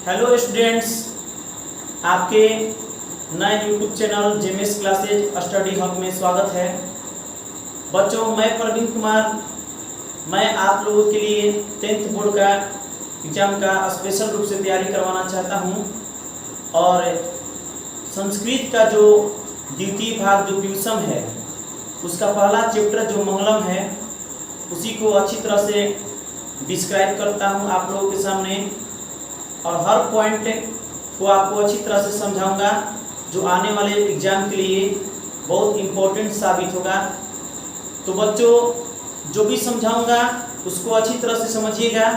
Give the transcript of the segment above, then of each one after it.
Hello students, आपके नए YouTube channel JMS classes study hub में स्वागत है। बच्चों, मैं प्रवीण कुमार, मैं आप लोगों के लिए 10th बोर्ड का एग्जाम का स्पेशल रूप से तैयारी करवाना चाहता हूं। और संस्कृत का जो द्वितीय भाग जो ट्यूशन है, उसका पहला चैप्टर जो मंगलम है, उसी को अच्छी तरह से डिस्क्राइब करता हूं आप लोगों के सामने, और हर पॉइंट को आपको अच्छी तरह से समझाऊंगा जो आने वाले एग्जाम के लिए बहुत इम्पोर्टेंट साबित होगा। तो बच्चों, जो भी समझाऊंगा उसको अच्छी तरह से समझिएगा,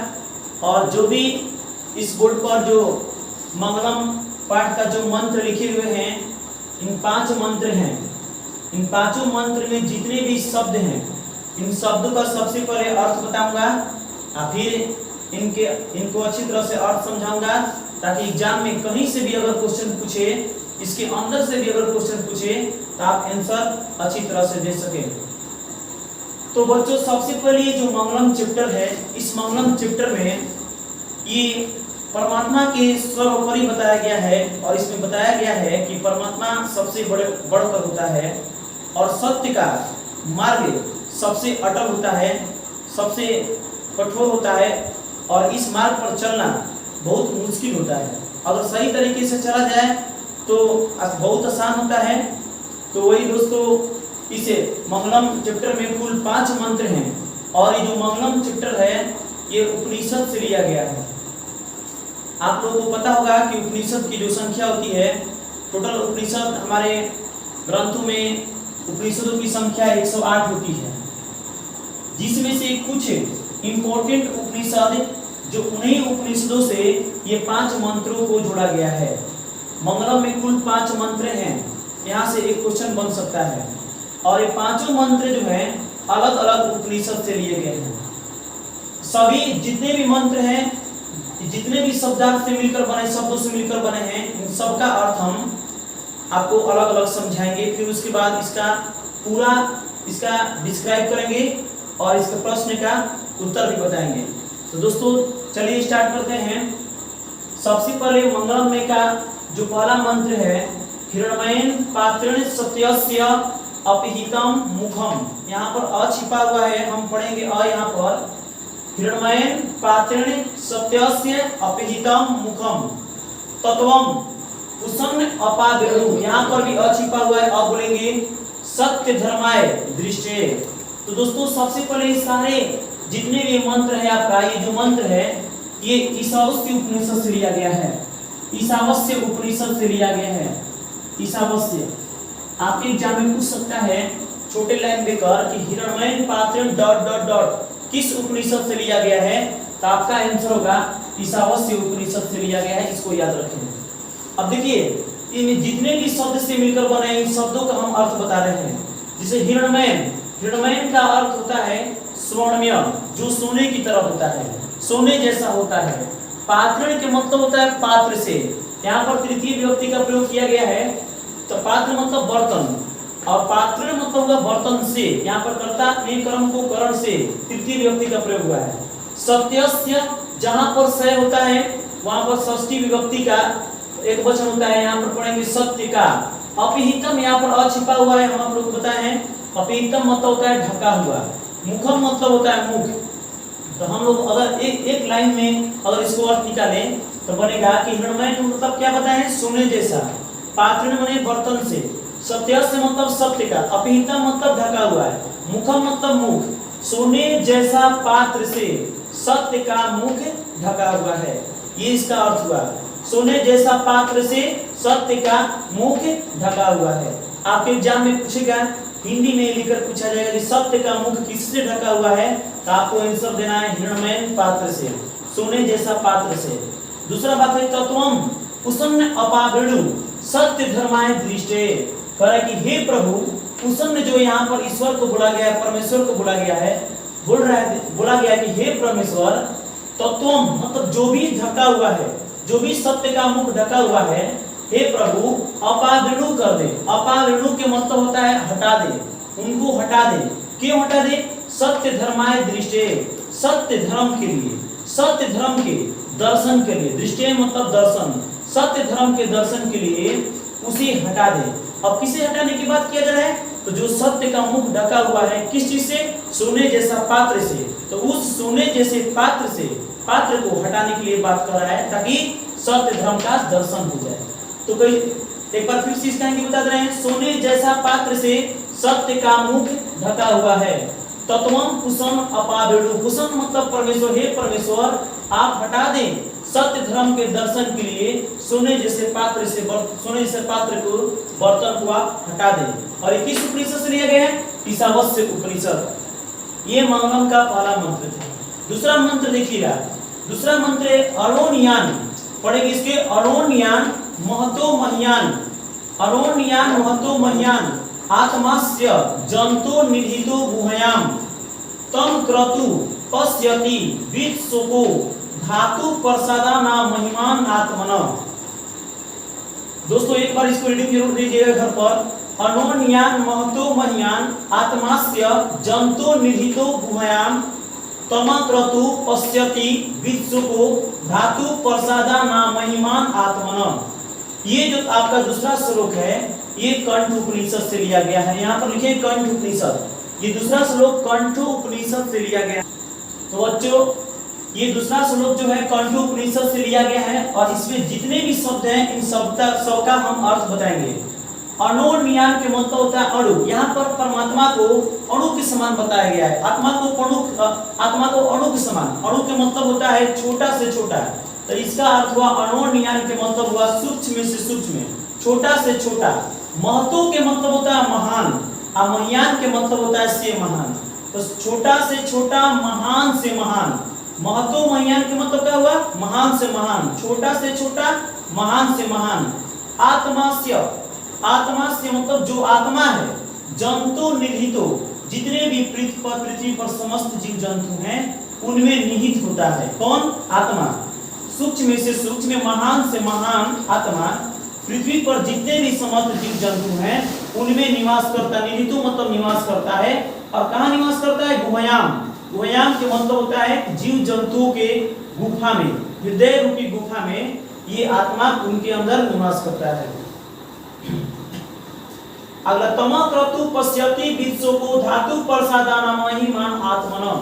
और जो भी इस बोर्ड पर जो मंगलम पाठ का जो मंत्र लिखे हुए हैं, इन 5 मंत्र हैं। इन 5 मंत्र में जितने भी शब्द हैं, इन शब्दों का सबसे पहले अर्थ बताऊंगा, और फिर इनको अच्छी तरह से अर्थ समझाऊंगा, ताकि एग्जाम में कहीं से भी अगर क्वेश्चन पूछे, इसके अंदर से भी अगर क्वेश्चन पूछे, तो आप आंसर अच्छी तरह से दे सके। तो बच्चों, सबसे पहले जो मंगलम चैप्टर है, इस मंगलम चैप्टर में ये परमात्मा के सर्वोपरि बताया गया है, और इसमें बताया गया है कि परमात्मा सबसे बढ़कर होता है, और सत्य का मार्ग सबसे अटल होता है, सबसे कठोर होता है, और इस मार्ग पर चलना बहुत मुश्किल होता है। अगर सही तरीके से चला जाए तो बहुत आसान होता है। तो वही दोस्तों, इसे मंगलम चैप्टर में कुल 5 मंत्र हैं, और ये जो मंगलम चैप्टर है, ये उपनिषद से लिया गया है। आप लोगों को पता होगा कि उपनिषद की जो संख्या होती है, टोटल उपनिषद हमारे ग्रंथों में उपनिषदों की संख्या 108 होती है, जिसमें से कुछ इम्पोर्टेंट उपनिषद, जो उन्हीं उपनिषदों से ये 5 मंत्रों को जोड़ा गया है। मंगलम में कुल 5 मंत्र हैं, यहाँ से एक क्वेश्चन बन सकता है, और ये 5 मंत्र जो हैं अलग अलग उपनिषद से लिए गए हैं। सभी जितने भी मंत्र हैं, जितने भी शब्दार्थ से मिलकर बने, शब्दों से मिलकर बने हैं, इन सबका अर्थ हम आपको अलग अलग समझाएंगे। फिर उसके बाद इसका पूरा डिस्क्राइब करेंगे, और इसके प्रश्न का उत्तर भी बताएंगे। तो दोस्तों, चलिए स्टार्ट करते हैं। सबसे पहले मंगलम में का जो पहला मंत्र है, हिरण्मयेन पात्रेण सत्यस्य अपहितम मुखम। यहाँ पर अ छिपा हुआ है, हम पढ़ेंगे अ यहाँ पर। हिरण्मयेन पात्रेण सत्यस्य अपहितम मुखम तत्वम कुसन्न अपावेणु। यहाँ पर भी अ छिपा हुआ है, अ बोलेंगे सत्य धर्माय दृष्टे। तो दोस्तों, सबसे पहले सारे जितने भी मंत्र है आपका, ये जो मंत्र है, ये ईशावास्य उपनिषद से लिया गया है। ईशावास्य उपनिषद से लिया गया है। ईशावास्य आपके एग्जाम में पूछ सकता है छोटे लाइन देकर कि हिरण्मयेन पात्रेण डॉट डॉट डॉट किस उपनिषद से लिया गया है, तो आपका आंसर होगा ईशावास्य उपनिषद से लिया गया है। इसको याद रखें। अब देखिए, इन जितने भी शब्द से मिलकर बने, इन शब्दों का हम अर्थ बता रहे हैं। जैसे हिरण्मयेन, हिरण्मयेन का अर्थ होता है स्वर्णमय, जो सोने की तरह होता है, सोने जैसा होता है। पात्रेण के मतलब होता है पात्र से, यहाँ पर तृतीय विभक्ति का प्रयोग किया गया है। तो पात्र मतलब बर्तन, और पात्रेण मतलब होगा बर्तन से। यहाँ पर कर्ता ने कर्म को करण से तृतीय विभक्ति का प्रयोग हुआ है। सत्यस्य, जहाँ पर सय होता है, वहां पर षष्ठी विभक्ति का एक वचन होता है, यहाँ पर पढ़ेंगे सत्य का। अपहितम, यहाँ पर अ छिपा हुआ है, हम आप लोग बताए हैं। अपहितम मतलब होता है ढका हुआ। मुखम मतलब होता है मुख। तो हम लोग अगर एक लाइन में अगर इसको अर्थ निकालें, तो बनेगा कि हिरण्मय मतलब क्या बताए हैं, सोने जैसा। पात्रेण माने बर्तन से। सत्यस्य मतलब सत्य का। अपहितम मतलब ढका हुआ है। मुखम मतलब मुख। सोने जैसा पात्र से सत्य का मुख ढका हुआ है, ये इसका अर्थ हुआ। सोने जैसा पात्र से सत्य का मुख ढका हुआ है। आपके एग्जाम में पूछेगा, हिंदी में लिखकर पूछा जाएगा कि सत्य का मुख किससे ढका हुआ है, तो आपको आंसर देना है हिरण्मयेन पात्र से, सोने जैसा पात्र से। दूसरा बात है तत्वम कुसन्न अपावेणु सत्य धर्माय दृष्टे। कह रहा है कि हे प्रभु, कुसन्न जो यहाँ पर ईश्वर को बोला गया है, परमेश्वर को बोला गया है, बोला गया कि हे परमेश्वर, तत्वम मतलब जो भी ढका हुआ है, जो भी सत्य का मुख ढका हुआ है, हे प्रभु अपावेणु कर दे। अपावेणु के मतलब होता है हटा दे, उनको हटा दे। क्यों हटा दे? सत्य धर्माय दृष्टे, सत्य धर्म के लिए, सत्य धर्म के दर्शन के लिए, दृष्टि मतलब दर्शन, सत्य धर्म के दर्शन के लिए उसे हटा दे। अब किसे हटाने की बात किया जा रहा है? तो जो सत्य का मुख ढका हुआ है किस चीज से? सोने जैसा पात्र से। तो उस सोने जैसे पात्र से, पात्र को हटाने के लिए बात कर रहा है ताकि सत्य धर्म का दर्शन हो जाए। तो कोई एक बार फिर से इसका बता रहे हैं, सोने जैसा पात्र से सत्य का मुख ढका हुआ है। तत्वम कुसम अपावेणु, कुसम मतलब परमेश्वर, हे परमेश्वर आप हटा दें सत्य धर्म के दर्शन के लिए सोने जैसे पात्र से, सोने जैसे पात्र को, बर्तन को आप हटा दें। और ये किस उपनिषद से लिया गया है? ईशावास्य उपनिषद। ये मंगलम का पहला मंत्र था। दूसरा मंत्र देखिएगा, दूसरा मंत्र है अरोणयान, पढ़ेंगे इसके, अरोणयान महतो मह्यान, अरोणयान महतो मह्यान आत्मास्य जंतो निहितो गुहयाम तम क्रतु पश्यति वित्सुको धातु प्रसादाना महिमान आत्मना। दोस्तों एक बार इसको रीडिंग जरूर दीजिएगा घर पर। अनोन्यान महतो मह्यान आत्मास्य जंतो निहितो गुहयाम तमक्रतु पश्यति वित्सुको धातु प्रसादाना महिमान आत्मना। ये जो आपका दूसरा श्लोक है ये कंठ उपनिषद से लिया गया है। यहाँ पर लिखे कंठ उपनिषद, ये दूसरा श्लोक कंठ उपनिषद से लिया गया है। तो बच्चों ये दूसरा श्लोक जो है कंठ उपनिषद से लिया गया है और इसमें जितने भी शब्द हैं इन सबका हम अर्थ बताएंगे। अणोन्यान के मतलब होता है अणु, यहाँ पर परमात्मा को अणु के समान बताया गया है, आत्मा को अणु के समान। अणु के मतलब होता है छोटा से छोटा, तो इसका अर्थ हुआ अणोन्यान के मतलब हुआ सूक्ष्म से सूक्ष्म, छोटा से छोटा। महतो के मतलब होता है महान, और मह्यान के मतलब होता है से महान। तो छोटा से छोटा, महान से महान। महतो मह्यान के मतलब क्या हुआ? महान से महान, छोटा से छोटा, महान से महान। आत्मास्य, आत्मास्य मतलब जो आत्मा है, जंतु निहितो जितने भी पृथ्वी पर समस्त जीव जंतु हैं उनमें निहित होता है। कौन? आत्मा। सूक्ष्म से सूक्ष्म, महान से महान आत्मा पृथ्वी पर जितने भी समस्त जीव जंतु हैं उनमें निवास करता है। निहितो मतलब निवास करता है। और कहाँ निवास करता है? गुहयाम। गुहयाम के मतलब होता है जीव जंतुओं के गुफा में, हृदय रूपी गुफा में ये आत्मा उनके अंदर निवास करता है। अगला तमक्रतु पश्यति वित्सुको धातु प्रसादाना महिमान आत्मना।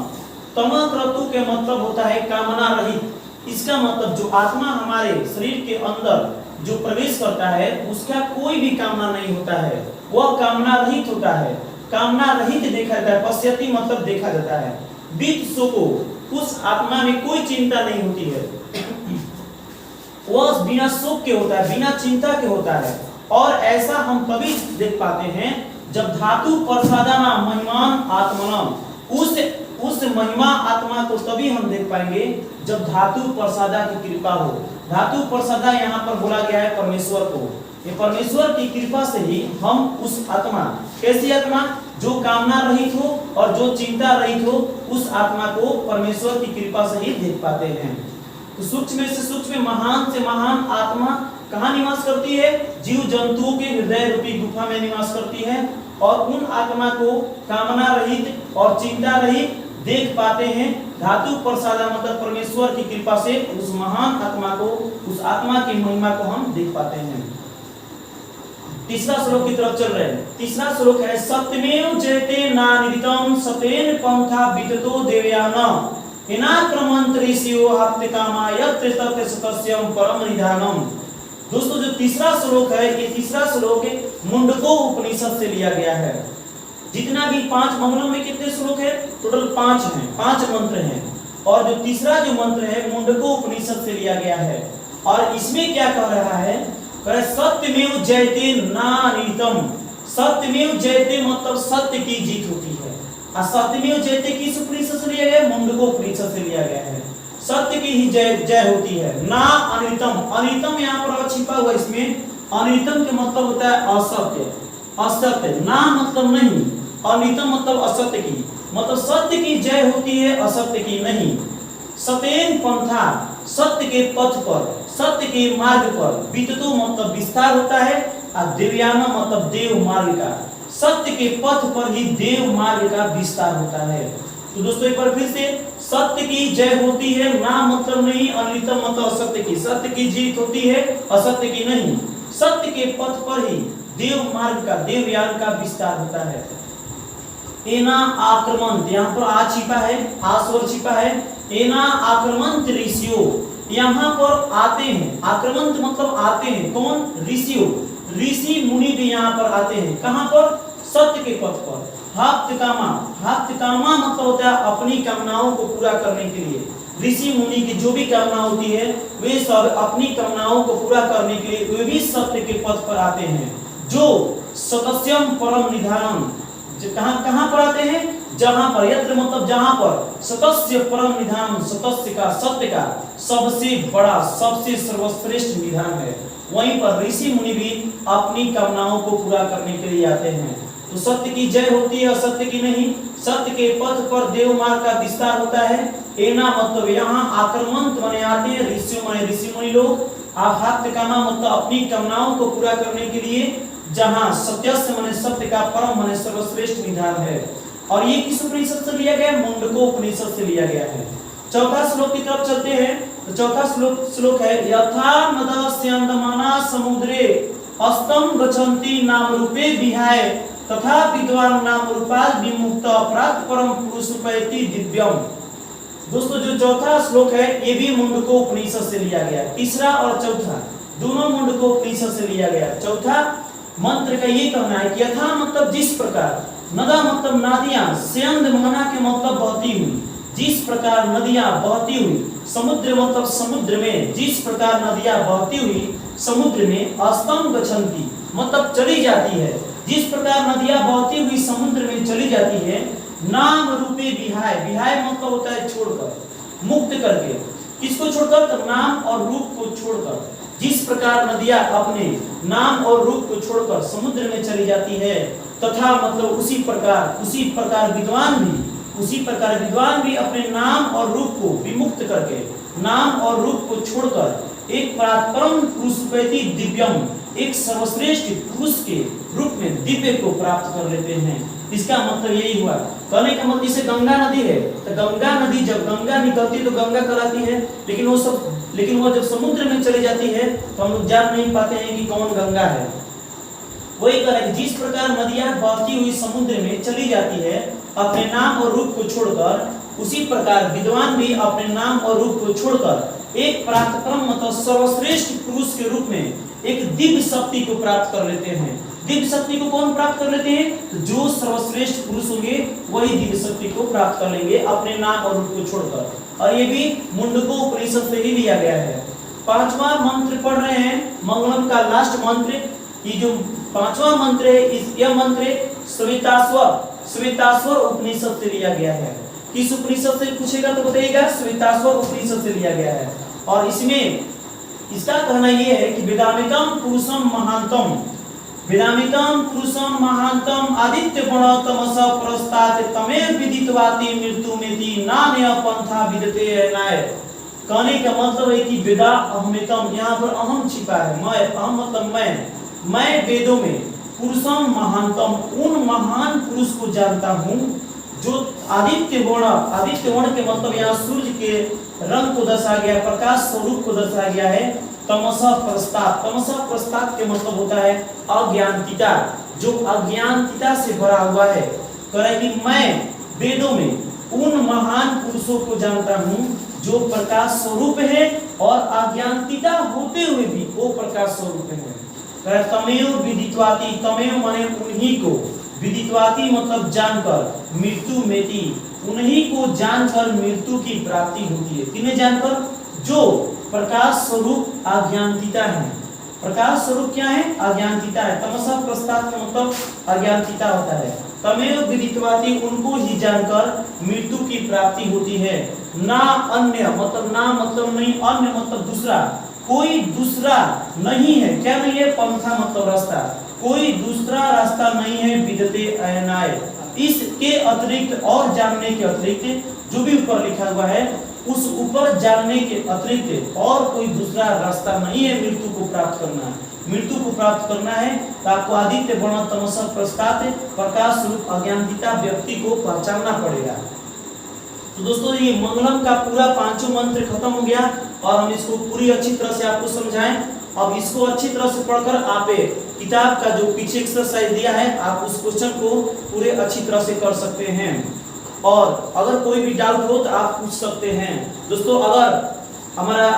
तमक्रतु के मतलब होता है कामना रहित। इसका मतलब जो आत्मा हमारे शरीर के अंदर जो प्रवेश करता है उसका कोई भी कामना नहीं होता है, वह कामना रहित होता है। कामना रहित देखा जाता है, पश्यति मतलब देखा जाता है। वित्सुको उस आत्मा में कोई चिंता नहीं होती है, वह बिना शोक के होता है, बिना चिंता के होता है। और ऐसा हम तभी देख पाते हैं जब धातु प्रसादाना महिमान आत्मना, उस महिमा आत्मा को तभी हम देख पाएंगे जब धातु प्रसादा की कृपा हो। धातु प्रसादा यहाँ पर बोला गया है परमेश्वर को। ये परमेश्वर की कृपा से ही हम उस आत्मा, कैसी आत्मा? जो कामना रहित हो और जो चिंता रहित हो, उस आत्मा को परमेश्वर की कृपा से ही देख पाते हैं। तो सूक्ष्म से सूक्ष्म, महान से महान आत्मा कहाँ निवास करती है? जीव जंतुओं के हृदय रूपी गुफा में निवास करती है। और उन आत्मा को कामना रहित और चिंता रहित देख पाते हैं। धातु प्रसादा मतलब परमेश्वर की कृपा से उस महान आत्मा को, उस आत्मा की महिमा को हम देख पाते हैं। तीसरा श्लोक की तरफ चल रहे हैं। तीसरा श्लोक है सत्यमेव जयते नानिदितं सतेन पंथा विततो देवयान हिनाक्रमंत ऋषियो हप्तकामा यत्र तत्र सत्यम परम निधानम। दोस्तों जो तीसरा श्लोक है, ये तीसरा श्लोक मुंडको उपनिषद से लिया गया है। जितना भी 5 मंगलों में कितने श्लोक है? टोटल 5 हैं, 5 मंत्र हैं। और जो तीसरा जो मंत्र है मुंडको उपनिषद से लिया गया है। और इसमें क्या कह रहा है? कह सत्यमेव जयते नानिदितं। सत्यमेव जयते मतलब सत्य की जीत होती है। और सत्यमेव जयते किस उपनिषद से लिया गया है? मुंडको उपनिषद से लिया गया है। सत्य की ही जय होती है। ना अनितम, अनितम यहाँ पर छिपा हुआ, इसमें अनितम के मतलब होता है असत्य। असत्य, ना मतलब नहीं, अनितम मतलब असत्य की, मतलब सत्य की जय होती है, असत्य की नहीं। सतेन पंथा, सत्य के पथ पर, सत्य के मार्ग पर। विततो मतलब विस्तार होता है। और देवयान मतलब देव मार्ग का, सत्य के पथ पर ही देव मार्ग का विस्तार होता है। तो दोस्तों एक बार फिर से, सत्य की जय होती है, ना मतलब नहीं, अनितम मतलब असत्य की, सत्य की जीत होती है, असत्य की नहीं। सत्य के पथ पर ही देव मार्ग का, देवयान का विस्तार होता है। एना आक्रमण, यहाँ पर आ छिपा है, आ स्वर छिपा है। एना आक्रमण ऋषियों, यहाँ पर आते हैं, आक्रमण मतलब आते हैं, कौन? ऋषियों, ऋषि मुनि भी यहाँ पर आते हैं। कहाँ पर? सत्य के पथ पर। हाप्तकामा, हाप्तकामा मतलब होता है अपनी कामनाओं को पूरा करने के लिए। ऋषि मुनि की जो भी कामना होती है वे सब अपनी कामनाओं को पूरा करने के लिए वे भी सत्य के पथ पर आते हैं। जो सतस्यम परम निधानम, कहाँ पर आते हैं? जहां पर, यत्र मतलब जहां पर, सतस्य परम निधान, सतस्य का, सत्य का सबसे बड़ा, सबसे सर्वश्रेष्ठ निधान है, वहीं पर ऋषि मुनि भी अपनी कामनाओं को पूरा करने के लिए आते हैं। तो सत्य की जय होती है, असत्य की नहीं। सत्य के पथ पर देव मार्ग का विस्तार होता है। एना मतलब यहाँ आक्रमण माने आते हैं, ऋषि माने ऋषि मुनि लोग। आहात्कामा मतलब अपनी कामनाओं को पूरा करने के लिए, जहां सत्यस्य माने सत्य का, परम माने सर्वश्रेष्ठ निधान है। और ये किस उपनिषद से लिया गया? मुंडकोपनिषद से लिया गया है। चौथा श्लोक की तरफ चलते हैं। तो चौथा श्लोक है, यथा नदस्यन्दमाना समुद्रे अस्तम गच्छन्ति नाम रूपे विहाय तथा विद्वान नाम रूपाद विमुक्त अपराध परम पुरुष उपैति दिव्यम। दोस्तों जो चौथा श्लोक है ये भी मुंडकोपनिषद से लिया गया है। तीसरा और चौथा दोनों मुंडकोपनिषद से लिया गया है। चौथा मंत्र का ये कहना है कि यथा मतलब जिस प्रकार, नदा मतलब नदियां, स्यंद मना के मतलब बहती हुई, जिस प्रकार नदियां बहती हुई, समुद्र मतलब समुद्र में, जिस प्रकार नदियां बहती हुई समुद्र में, अस्तम गच्छन्ति मतलब चली जाती है, जिस प्रकार नदियां बहती हुई समुद्र में चली जाती है, नाम रूपे विहाय, विहाय मतलब होता है छोड़कर, मुक्त करके। किसको छोड़कर? तो नाम और रूप को छोड़कर। जिस प्रकार नदियां अपने नाम और रूप को छोड़कर समुद्र में चली जाती है, तथा मतलब उसी प्रकार विद्वान भी अपने नाम और रूप को विमुक्त करके, नाम और रूप को छोड़कर एक परम पुरुष दिव्यम, एक सर्वश्रेष्ठ पुरुष के रूप में दिव्य को प्राप्त कर लेते हैं। इसका मतलब यही हुआ। कहने का मतलब जैसे गंगा नदी है, तो गंगा नदी जब गंगा निकलती है तो गंगा कहलाती है, लेकिन वो जब समुद्र में चली जाती है तो हम लोग जान नहीं पाते हैं कि कौन गंगा है। वही कह रहे जिस प्रकार नदियां बहती हुई समुद्र में चली जाती है अपने नाम और रूप को छोड़कर, उसी प्रकार विद्वान भी अपने नाम और रूप को छोड़कर एक पराक्रम मतलब सर्वश्रेष्ठ पुरुष के रूप में एक दिव्य शक्ति को प्राप्त कर लेते हैं। दिव्य शक्ति को कौन प्राप्त कर लेते हैं? तो जो सर्वश्रेष्ठ पुरुष होंगे वही दिव्य शक्ति को प्राप्त कर लेंगे अपने नाम और रूप को छोड़कर। और ये भी मुंडकोपनिषद से ही लिया गया है। पांचवा मंत्र पढ़ रहे हैं, मंगलम का लास्ट मंत्र। ये जो पांचवा मंत्र है, यह मंत्र श्वेताश्वर उपनिषद से लिया गया है। किस उपनिषद से पूछेगा तो बताइएगा, श्वेताश्वर उपनिषद से लिया गया है। और इसमें इसका कहना यह है कि वेदामितम पुरुषम महांतम, वेदामितम पुरुषम महांतम आदित्य गुण तमस प्रस्तात् तमेव विदितवाति मृत्युमेति नान्य पंथा विदते नाय। कहने का मतलब है कि वेदा अहमितम, यहाँ पर अहम छिपा है, मैं, अहम मतलब मैं वेदों में पुरुषम महानतम, उन महान पुरुष को जानता हूँ जो आदित्य गुण के मतलब यहाँ सूर्य के रंग को दर्शाया गया, प्रकाश स्वरूप को दर्शाया गया है। तमसा प्रस्ताव के मतलब होता है अज्ञानतिता, जो अज्ञानतिता से भरा हुआ है। कह रहा है कि मैं वेदों में उन महान पुरुषों को जानता हूँ जो प्रकाश स्वरूप है और अज्ञानतिता होते हुए भी वो प्रकाश स्वरूप है। तमेव विदित्वाति, तमेव माने उन्हीं को, विदित्वाति मतलब जानकर, मृत्यु मेति उन्हीं को जानकर मृत्यु की प्राप्ति होती है। किन्हें जानकर? जो प्रकाश स्वरूप अज्ञानतिता है। प्रकाश स्वरूप क्या है? अज्ञानतिता है। तमसा प्रस्ताव का मतलब अज्ञानतिता होता है। तमेव विदित्वाति उनको ही जानकर मृत्यु की प्राप्ति होती है। ना अन्य मतलब ना मतलब नहीं, अन्य मतलब दूसरा, कोई दूसरा नहीं है। क्या नहीं है? पंथा मतलब रास्ता, कोई दूसरा रास्ता नहीं है। विदते अयनाय, इसके अतिरिक्त और जानने के अतिरिक्त जो भी ऊपर लिखा हुआ है उस ऊपर जानने के अतिरिक्त और कोई दूसरा रास्ता नहीं है मृत्यु को प्राप्त करना है। मृत्यु को प्राप्त करना है तो आपको आदित्य वर्ण तमसा प्रस्ताव प्रकाश स्वरूप अज्ञानतिता व्यक्ति को पहचानना पड़ेगा। तो दोस्तों ये मंगलम का पूरा पांचों मंत्र खत्म हो गया और हम इसको पूरी अच्छी तरह से आपको समझाएं। अब इसको अच्छी तरह से पढ़कर आप किताब का जो पीछे एक्सरसाइज दिया है आप उस क्वेश्चन को पूरे अच्छी तरह से कर सकते हैं और अगर कोई भी डाउट हो तो आप पूछ सकते हैं। दोस्तों अगर हमारा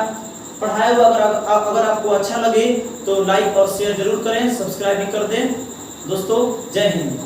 पढ़ाया हुआ अगर आपको अच्छा लगे तो लाइक और शेयर जरूर करें, सब्सक्राइब भी कर दें। दोस्तों जय हिंद।